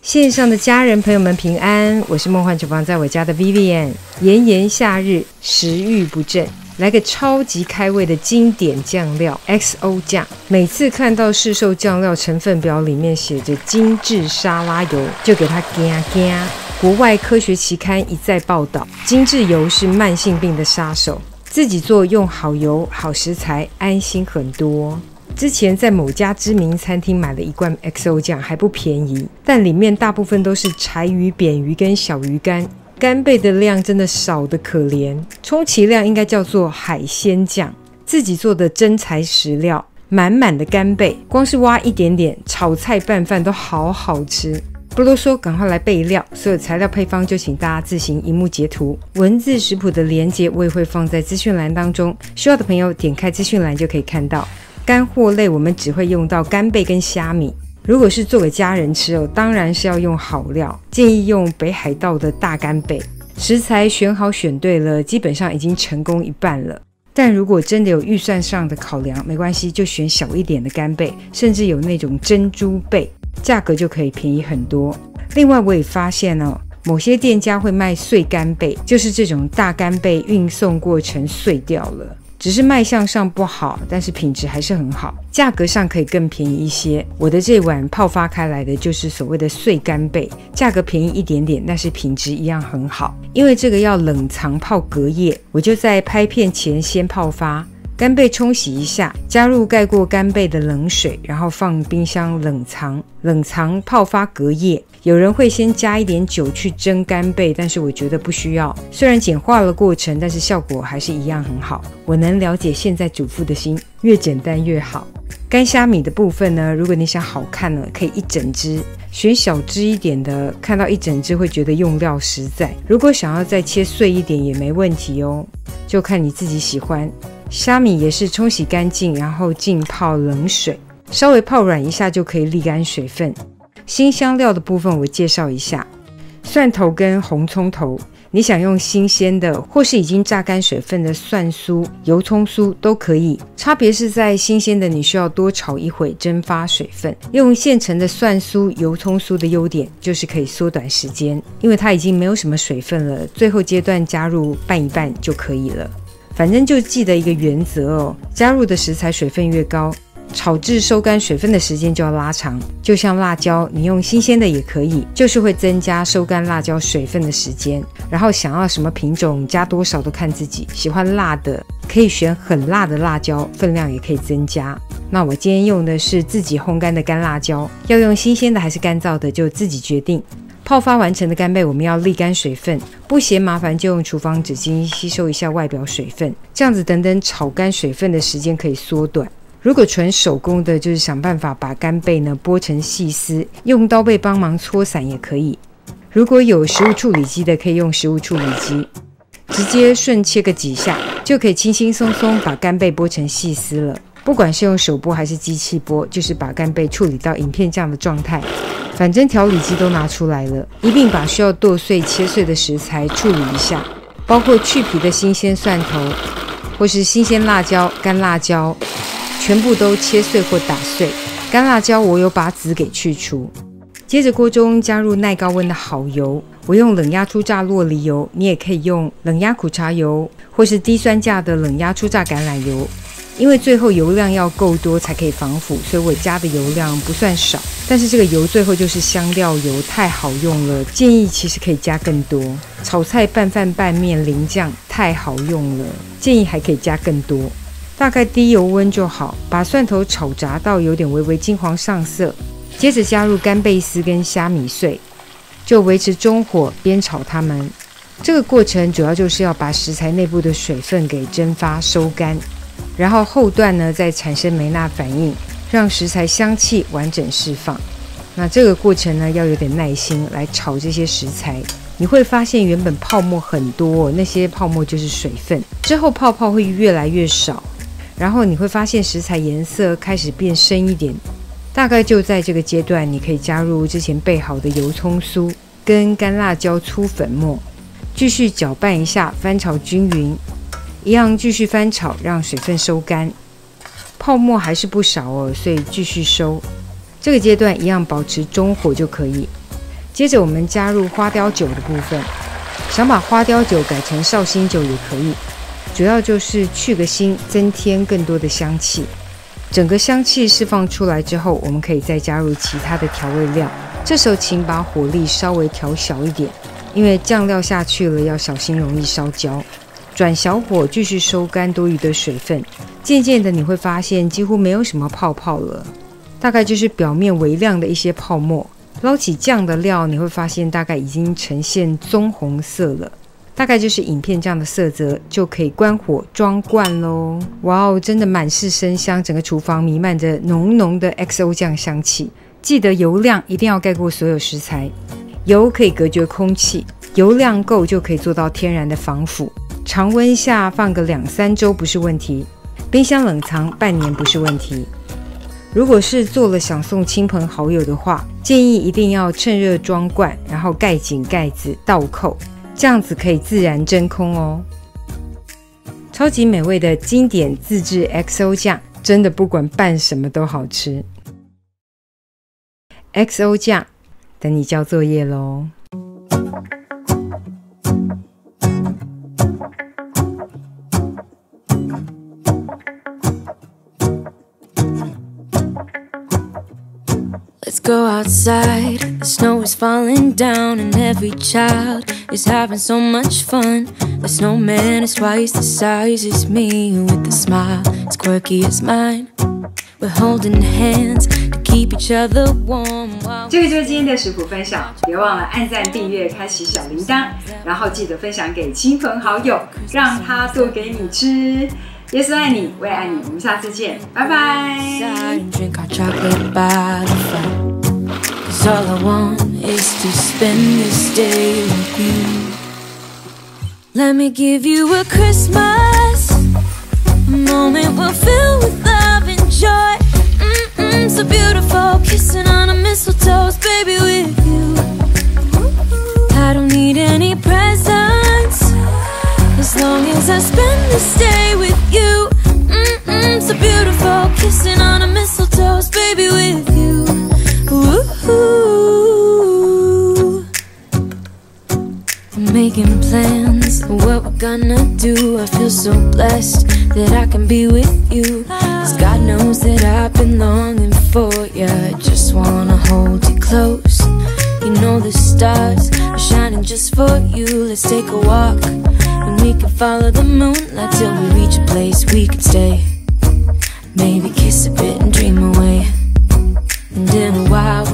线上的家人朋友们平安，我是梦幻厨房在我家的 Vivian。炎炎夏日，食欲不振，来个超级开胃的经典酱料 XO 酱。每次看到市售酱料成分表里面写着精致沙拉油，就给它惊惊。国外科学期刊一再报道，精致油是慢性病的杀手。自己做用好油、好食材，安心很多。之前在某家知名餐厅买了一罐 XO 酱，还不便宜，但里面大部分都是柴鱼、扁鱼跟小鱼干，干贝的量真的少得可怜，充其量应该叫做海鲜酱。自己做的真材实料，满满的干贝，光是挖一点点，炒菜拌饭都好好吃。不啰嗦，赶快来备料，所有材料配方就请大家自行荧幕截图，文字食谱的连结我也会放在资讯栏当中，需要的朋友点开资讯栏就可以看到。干货类我们只会用到干贝跟虾米，如果是做给家人吃哦，当然是要用好料，建议用北海道的大干贝。食材选好选对了，基本上已经成功一半了。但如果真的有预算上的考量，没关系，就选小一点的干贝，甚至有那种珍珠贝，价格就可以便宜很多。另外我也发现哦，某些店家会卖碎干贝，就是这种大干贝运送过程碎掉了，只是卖相上不好，但是品质还是很好，价格上可以更便宜一些。我的这碗泡发开来的就是所谓的碎干贝，价格便宜一点点，但是品质一样很好。因为这个要冷藏泡隔夜，我就在拍片前先泡发，干贝冲洗一下，加入盖过干贝的冷水，然后放冰箱冷藏泡发隔夜。有人会先加一点酒去蒸干贝，但是我觉得不需要，虽然简化了过程，但是效果还是一样很好。我能了解现在主妇的心，越简单越好。干虾米的部分呢，如果你想好看呢，可以一整只，选小只一点的，看到一整只会觉得用料实在。如果想要再切碎一点也没问题哦，就看你自己喜欢。虾米也是冲洗干净，然后浸泡冷水，稍微泡软一下就可以沥干水分。新香料的部分我介绍一下，蒜头跟红葱头，你想用新鲜的或是已经榨干水分的蒜酥、油葱酥都可以，差别是在新鲜的你需要多炒一会蒸发水分，用现成的蒜酥、油葱酥的优点就是可以缩短时间，因为它已经没有什么水分了，最后阶段加入拌一拌就可以了。反正就记得一个原则哦，加入的食材水分越高，炒至收干水分的时间就要拉长。就像辣椒，你用新鲜的也可以，就是会增加收干辣椒水分的时间。然后想要什么品种加多少都看自己，喜欢辣的可以选很辣的辣椒，分量也可以增加。那我今天用的是自己烘干的干辣椒，要用新鲜的还是干燥的就自己决定。泡发完成的干贝我们要沥干水分，不嫌麻烦就用厨房纸巾吸收一下外表水分，这样子等等炒干水分的时间可以缩短。如果纯手工的，就是想办法把干贝呢剥成细丝，用刀背帮忙搓散也可以。如果有食物处理机的，可以用食物处理机，直接顺切个几下，就可以轻轻松松把干贝剥成细丝了。不管是用手剥还是机器剥，就是把干贝处理到影片这样的状态。反正调理机都拿出来了，一并把需要剁碎切碎的食材处理一下，包括去皮的新鲜蒜头，或是新鲜辣椒、干辣椒，全部都切碎或打碎。干辣椒我有把籽给去除。接着锅中加入耐高温的好油，我用冷压初榨酪梨油，你也可以用冷压苦茶油，或是低酸价的冷压初榨橄榄油。因为最后油量要够多才可以防腐，所以我加的油量不算少，但是这个油最后就是香料油，太好用了，建议其实可以加更多。炒菜拌饭拌面淋酱太好用了，建议还可以加更多。大概低油温就好，把蒜头炒炸到有点微微金黄上色，接着加入干贝丝跟虾米碎，就维持中火煸炒它们。这个过程主要就是要把食材内部的水分给蒸发收干，然后后段呢再产生梅纳反应，让食材香气完整释放。那这个过程呢要有点耐心来炒这些食材，你会发现原本泡沫很多，那些泡沫就是水分，之后泡泡会越来越少，然后你会发现食材颜色开始变深一点，大概就在这个阶段，你可以加入之前备好的油葱酥跟干辣椒粗粉末，继续搅拌一下，翻炒均匀。一样继续翻炒，让水分收干。泡沫还是不少哦，所以继续收。这个阶段一样保持中火就可以。接着我们加入花雕酒的部分，想把花雕酒改成绍兴酒也可以，主要就是去个腥，增添更多的香气。整个香气释放出来之后，我们可以再加入其他的调味料。这时候请把火力稍微调小一点，因为酱料下去了要小心容易烧焦。转小火继续收干多余的水分，渐渐的你会发现几乎没有什么泡泡了，大概就是表面微亮的一些泡沫。捞起酱的料，你会发现大概已经呈现棕红色了，大概就是影片这样的色泽，就可以关火装罐咯。哇哦，真的满是生香，整个厨房弥漫着浓浓的 XO 酱香气。记得油量一定要盖过所有食材，油可以隔绝空气，油量够就可以做到天然的防腐。常温下放个2-3周不是问题，冰箱冷藏半年不是问题。如果是做了想送亲朋好友的话，建议一定要趁热装罐，然后盖紧盖子倒扣，这样子可以自然真空哦。超级美味的经典自制 XO 酱，真的不管拌什么都好吃。XO 酱，等你交作业咯。Let's go outside, the snow is falling down and every child is having so much fun. The snowman is twice the size as me with a smile as quirky as mine. We're holding hands to keep each other warm. 这个就是今天的食谱分享，别忘了按赞、订阅、开启小铃铛，然后记得分享给亲朋好友，让他做给你吃。耶稣爱你，我也爱你，我们下次见，拜拜。Cause all I want is to spend this day with you. Let me give you a Christmas, a moment we'll fill with love and joy. So beautiful, kissing on a mistletoe, baby, with you. I don't need any presents, as long as I spend this day with you. So beautiful, kissing on a mistletoe, baby, with you. I'm making plans for what we're gonna do. I feel so blessed that I can be with you. 'Cause God knows that I've been longing for you. I just wanna hold you close. You know the stars are shining just for you. Let's take a walk and we can follow the moonlight till we reach a place we can stay. Maybe kiss a bit and dream away. And in a while